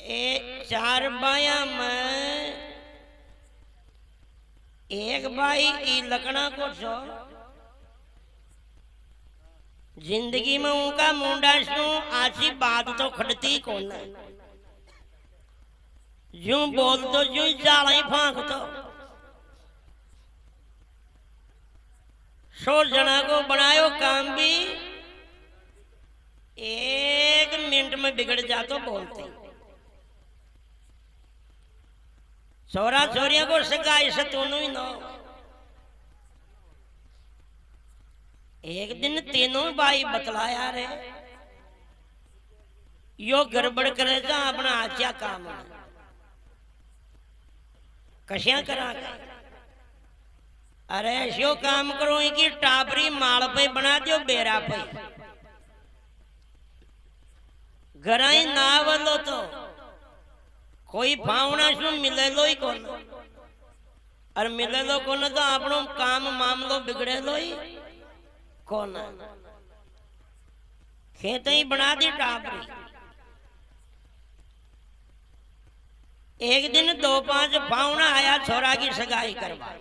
ए चार बाया में एक बाई ई लकड़ा को छो जिंदगी में उनका मुंडा शू आची बात तो खड़ती कौन यूं बोल तो यूं जाला ही फांक तो सो जना को बनायो काम भी एक मिनट में बिगड़ जा तो बोलते छोरा छोरिया को सगाई से दोनों ही ना एक दिन तीनों भाई बतलाया रे यो गड़बड़ करेगा अपना आचा काम कशिया करा अरे ऐसो काम करो कि टापरी माल पे बना दो बेरा पे घराई ना वालो तो कोई भावना शू मिले लो ही कौन और मिले लो कौन तो अपनो काम मामलो बिगड़े लो ही कौन खेत ही बना दी टापरी। एक दिन 2-5 भावना आया छोरा की सगाई करवा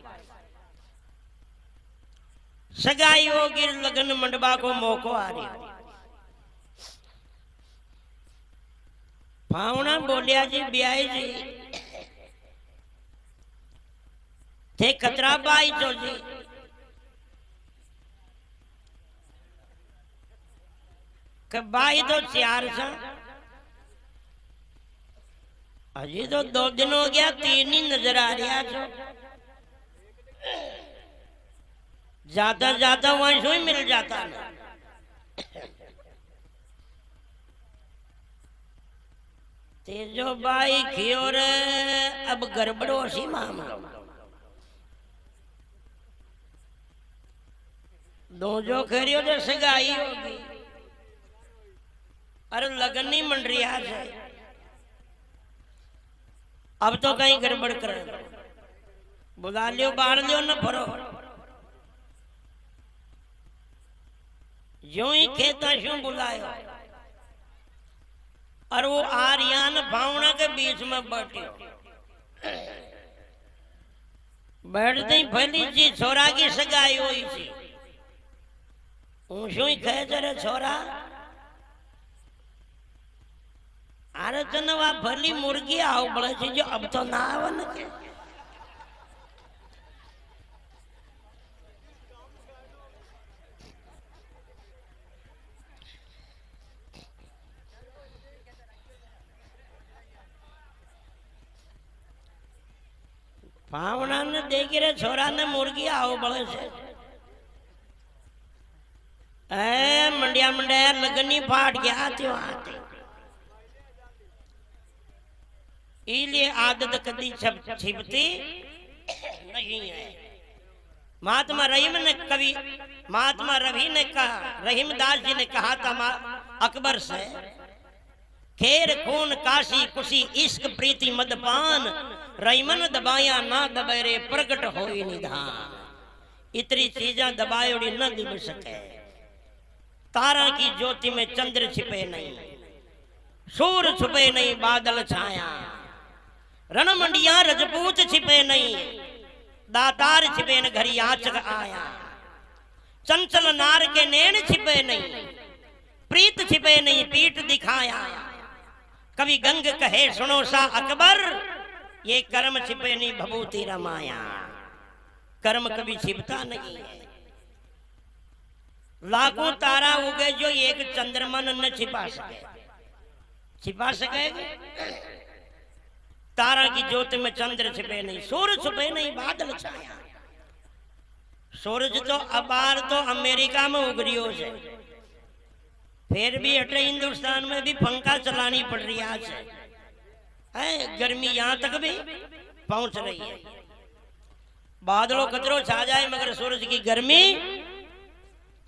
सगाई होगी लगन मंडपा को मौको आ रही भावना बोलिया जी ब्याई जी थे खतरा बाई चो जी बाई तो 4 सा अजी तो 2 दिन हो गया 3 ही नजर आ रहा छो जाता जाता वहां से ही मिल जाता ना तेजो बाई खियोर अब गड़बड़ हो सी मामला दो जो खरियो तो सगाई होगी अरे लगन नहीं मंड रही आज अब तो कहीं गड़बड़ कर बुला लियो बाढ़ लियो न भरो यूं ही खेता शू बुलायो और वो आर्यन भावना के बीच में बैठे बैठते ही भली जी छोरा की सगाई हुई थी ऊँचो ही कहे जरे छोरा अरे चन वह भली मुर्गी आओ बड़े थी जो अब तो ना आवन के भावना ने देखी रे छोरा ने मुर्गी आओ बड़े से मंडिया मंडिया लगनी फाट गया त्यो आते इलिए आदत कदी छिपती नहीं है। महात्मा रहीम ने कवि महात्मा रवि ने कहा रहीमदास जी ने कहा था अकबर से खेर खून काशी कुशी इश्क प्रीति मदपान रईमन दबाया ना दबेरे प्रगट हो निधान इतनी चीजा दबायोड़ी न दिख सके तारा की ज्योति में चंद्र छिपे नहीं सूर छुपे नहीं बादल छाया रण मंडिया रजपूत छिपे नहीं दातार छिपे न घरी आचक आया चंचल नार के नैन छिपे नहीं प्रीत छिपे नहीं पीठ दिखाया कभी गंग कहे सुनो सा अकबर ये कर्म छिपे नहीं भभूति रमाया कर्म कभी छिपता नहीं है लाखों तारा उगे जो एक चंद्रमा न छिपा सकेगा तारा की ज्योति में चंद्र छिपे नहीं सूरज छुपे नहीं बादल छाया सूरज तो अबार तो अमेरिका में उग रही हो से फिर भी अटे हिंदुस्तान में भी पंखा चलानी पड़ रही आज है गर्मी यहां तक भी पहुंच रही है बादलों कचरो छा जाए मगर सूरज की गर्मी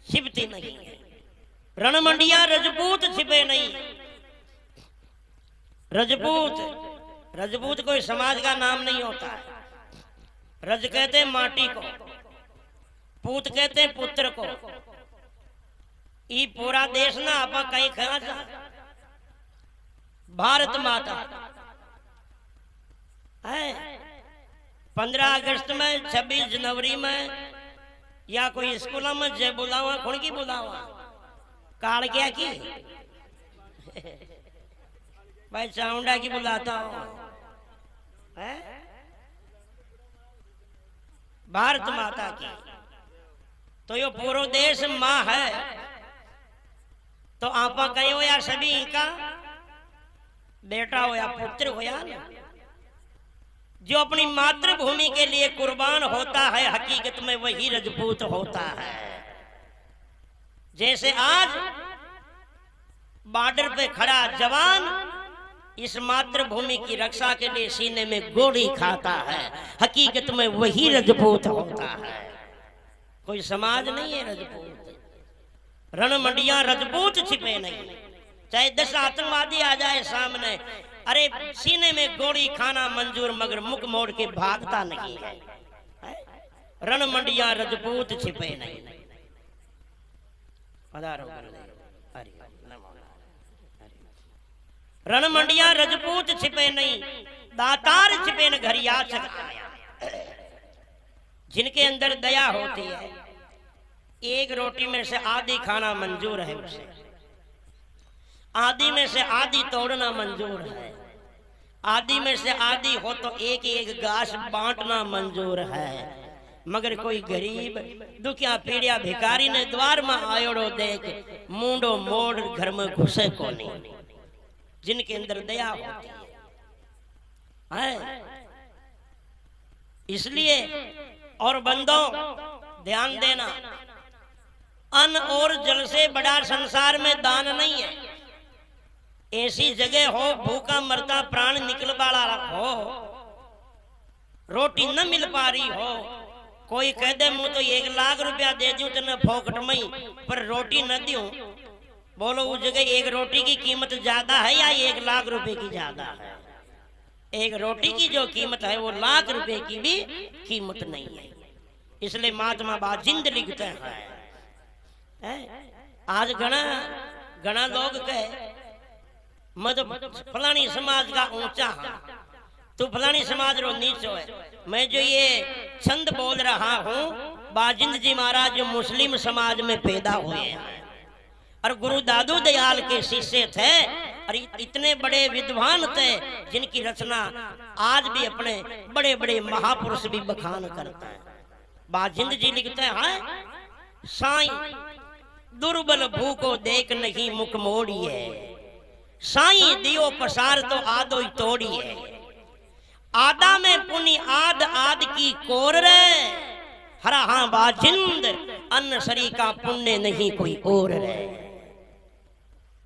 छिपती नहीं है रणमंडिया रजपूत छिपे नहीं रजपूत कोई समाज का नाम नहीं होता है रज कहते हैं माटी को पूत कहते हैं पुत्र को ई पूरा देश ना आपा कहीं खा भारत माता 15 अगस्त में, 26 जनवरी में या कोई स्कूल में जे बुलावा कौन की बुलावा काल क्या की भाई चाउंडा की बुलाता हूं। भारत माता की तो यो पूरा देश माँ है। तो आपा कहे हो या सभी का बेटा हो या पुत्र हो या ना, जो अपनी मातृभूमि के लिए कुर्बान होता है हकीकत में वही राजपूत होता है। जैसे आज बॉर्डर पे खड़ा जवान इस मातृभूमि की रक्षा के लिए सीने में गोली खाता है, हकीकत में वही राजपूत होता है। कोई समाज नहीं है राजपूत। रण मंडियां राजपूत छिपे नहीं। चाहे 10 आतंकवादी आ जाए सामने, अरे सीने में गोली खाना मंजूर मगर मुख मोड़ के भागता नहीं है। रण मंडियां राजपूत छिपे नहीं। रण मंडियां राजपूत छिपे नहीं, दातार छिपे न घरिया चकाया। जिनके अंदर दया होती है, एक रोटी में से आधी खाना मंजूर है उसे, आधी में से आधी तोड़ना मंजूर है, आधी में से आधी हो तो एक एक गाछ बांटना मंजूर है। मगर कोई गरीब दुखिया पीड़िया भिखारी ने द्वार में आयोड़ो देख मुंडो मोड़ घर में घुसे को नहीं। जिनके अंदर दया होती है। इसलिए और बंदों ध्यान देना, अन्न और जल से बड़ा संसार में दान नहीं है। ऐसी जगह हो भूखा मरता प्राण निकल वाला हो, रोटी न मिल पा रही हो, कोई कह दे मुझे तो 1 लाख रुपया दे दूं तेने फोकट में पर रोटी न दूं, बोलो उस जगह एक रोटी की कीमत ज्यादा है या 1 लाख रुपए की ज्यादा है? एक रोटी की जो कीमत है वो लाख रुपए की भी कीमत नहीं है। इसलिए महात्मा बाजिंद लिखते हैं, आज घना लोग कहे मत फलानी समाज का ऊंचा तू फलानी समाज रो नीचो है। मैं जो ये छंद बोल रहा हूँ, बाजिंद जी महाराज जो मुस्लिम समाज में पैदा हुए हैं और गुरु दादू दयाल के शिष्य थे और इतने बड़े विद्वान थे जिनकी रचना आज भी अपने बड़े बड़े महापुरुष भी बखान करते हैं। बाजिंद जी लिखते हैं, साईं दुर्बल भूखो देख नहीं मुख मोड़िए, साईं दियो पसार तो आदो ही तोड़िए, आदा में पुनि आद आद की कोर रे, हरा हाँ बाजिंद अन्न शरी का पुण्य नहीं कोई और रे।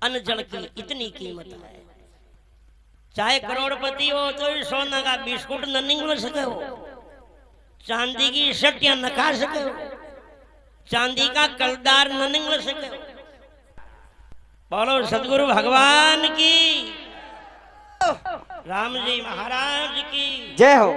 अन्न जल की इतनी कीमत है। चाहे करोड़पति हो तो सोना का बिस्कुट न निकल सके हो, चांदी की सटिया न खा सके हो, चांदी का कलदार न निकल सके हो। बोलो सदगुरु भगवान की, राम जी महाराज की जय हो।